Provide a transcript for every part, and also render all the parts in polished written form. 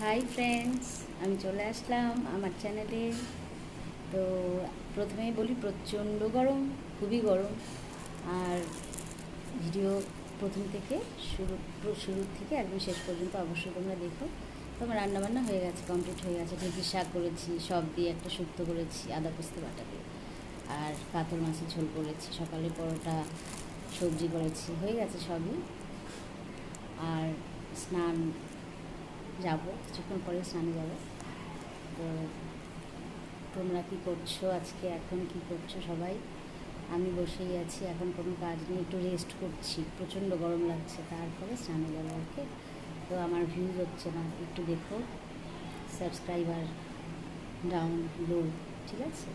Hi friends, আমি চলে আসলাম আমার চ্যানেলে। তো প্রথমেই বলি, প্রচণ্ড গরম, খুবই গরম। আর ভিডিও প্রথম থেকে শুরু থেকে একদম শেষ পর্যন্ত অবশ্যই তোমরা দেখো। তো আমার রান্নাবান্না হয়ে গেছে, কমপ্লিট হয়ে গেছে। ঢেঁকির শাক করেছি, সব দিয়ে একটা শুক্তো করেছি আদা পোস্ত বাটা দিয়ে, আর কাতল মাছের ঝোল করেছি। সকালে পরোটা সবজি করেছি, হয়ে গেছে সবই। আর স্নান যাব, কিছুক্ষণ পরে স্নানে যাব। তো তোমরা কী করছো আজকে, এখন কি করছো সবাই? আমি বসেই আছি, এখন কোনো কাজ নেই, একটু রেস্ট করছি, প্রচণ্ড গরম লাগছে। তারপরে স্নানে যাবো। ওকে, তো আমার ভিউজ হচ্ছে না, একটু দেখো। সাবস্ক্রাইবার ডাউন, লো, ঠিক আছে?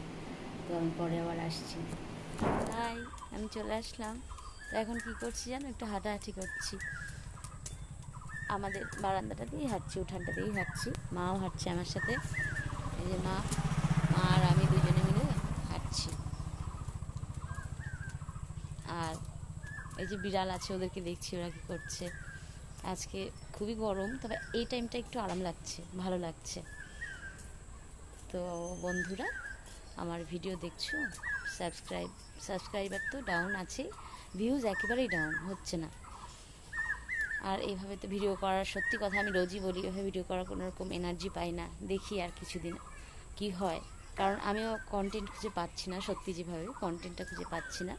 তো আমি পরে আবার আসছি। হাই, আমি চলে আসলাম। তো এখন কি করছি জানো, একটু হাঁটাহাঁটি করছি। আমাদের বারান্দাটা দিয়েই হাঁটছি, উঠানটা দিয়েই হাঁটছি। মাও হাঁটছে আমার সাথে। এই যে মা মা আর আমি দুজনে মিলে হাঁটছি। আর এই যে বিড়াল আছে, ওদেরকে দেখছি ওরা কী করছে। আজকে খুবই গরম, তবে এই টাইমটা একটু আরাম লাগছে, ভালো লাগছে। তো বন্ধুরা, আমার ভিডিও দেখছো, সাবস্ক্রাইবার তো ডাউন আছেই, ভিউজ একেবারেই ডাউন হচ্ছে না। আর এইভাবে তো ভিডিও করার, সত্যি কথা আমি রোজই বলি, এভাবে ভিডিও করার কোনো রকম এনার্জি পাই না। দেখি আর কিছুদিন কি হয়, কারণ আমিও কন্টেন্ট খুঁজে পাচ্ছি না। সত্যি যেভাবে কন্টেন্টটা খুঁজে পাচ্ছি না,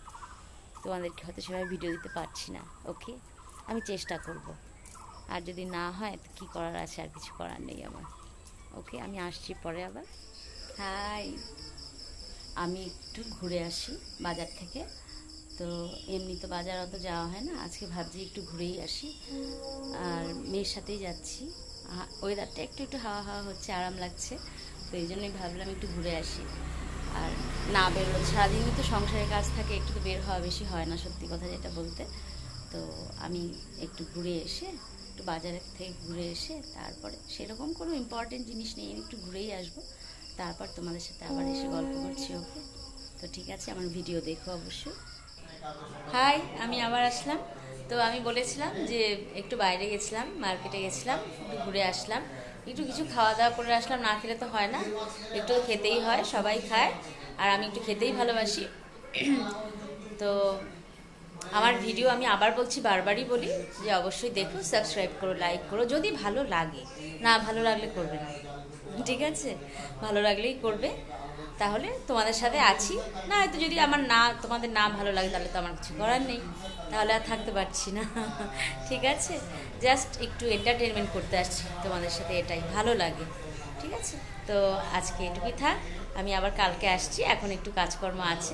তোমাদেরকে হয়তো সেভাবে ভিডিও দিতে পারছি না। ওকে, আমি চেষ্টা করব। আর যদি না হয় তো কী করার আছে, আর কিছু করার নেই আমার। ওকে, আমি আসছি পরে আবার। হাই, আমি একটু ঘুরে আসি বাজার থেকে। তো এমনি তো বাজার অত যাওয়া হয় না, আজকে ভাবছি একটু ঘুরেই আসি। আর মেয়ের সাথেই যাচ্ছি। ওয়েদারটা একটু একটু হাওয়া হাওয়া হচ্ছে, আরাম লাগছে। তো এই জন্যই ভাবলাম একটু ঘুরে আসি। আর না বেরোলে, সারাদিনই তো সংসারের কাজ থাকে, একটু তো বের হওয়া বেশি হয় না, সত্যি কথা যেটা বলতে। তো আমি একটু ঘুরে এসে, একটু বাজারের থেকে ঘুরে এসে, তারপরে সেরকম কোনো ইম্পর্টেন্ট জিনিস নেই, আমি একটু ঘুরেই আসবো। তারপর তোমাদের সাথে আবার এসে গল্প করছি। ওকে, তো ঠিক আছে, আমার ভিডিও দেখো অবশ্যই। হাই, আমি আবার আসলাম। তো আমি বলেছিলাম যে একটু বাইরে গেছিলাম, মার্কেটে গেছিলাম, একটু ঘুরে আসলাম, একটু কিছু খাওয়া দাওয়া করে আসলাম। না খেলে তো হয় না, একটু খেতেই হয়, সবাই খায়, আর আমি একটু খেতেই ভালোবাসি। তো আমার ভিডিও, আমি আবার বলছি, বারবারই বলি যে অবশ্যই দেখো, সাবস্ক্রাইব করো, লাইক করো, যদি ভালো লাগে। না ভালো লাগলে করবে না, ঠিক আছে? ভালো লাগলেই করবে, তাহলে তোমাদের সাথে আছি। না হয়তো যদি আমার না, তোমাদের না ভালো লাগে, তাহলে তো আমার কিছু করার নেই, তাহলে আর থাকতে পারছি না। ঠিক আছে, জাস্ট একটু এন্টারটেনমেন্ট করতে আসছি তোমাদের সাথে, এটাই ভালো লাগে। ঠিক আছে, তো আজকে এটুকুই থাক, আমি আবার কালকে আসছি, এখন একটু কাজকর্ম আছে।